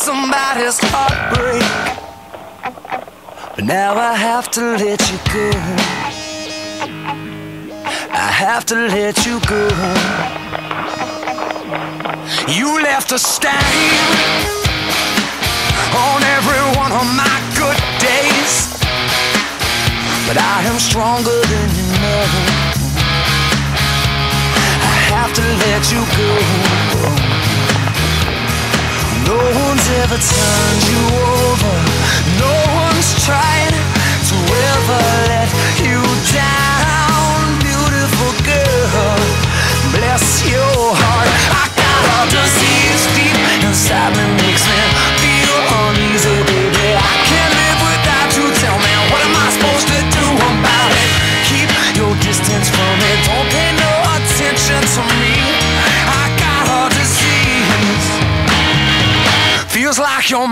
somebody's heartbreak, but now I have to let you go. I have to let you go. You left a stain on every one of my good days, but I am stronger than you know. I have to let you go. No one's ever turned you over. No one's tried to ever let you down. Beautiful girl, bless your heart. I got a disease deep inside me, makes me feel uneasy, baby. I can't live without you. Tell me, what am I supposed to do about it? Keep your distance from me. Don't pay no attention to me. I got a disease. Feels like you're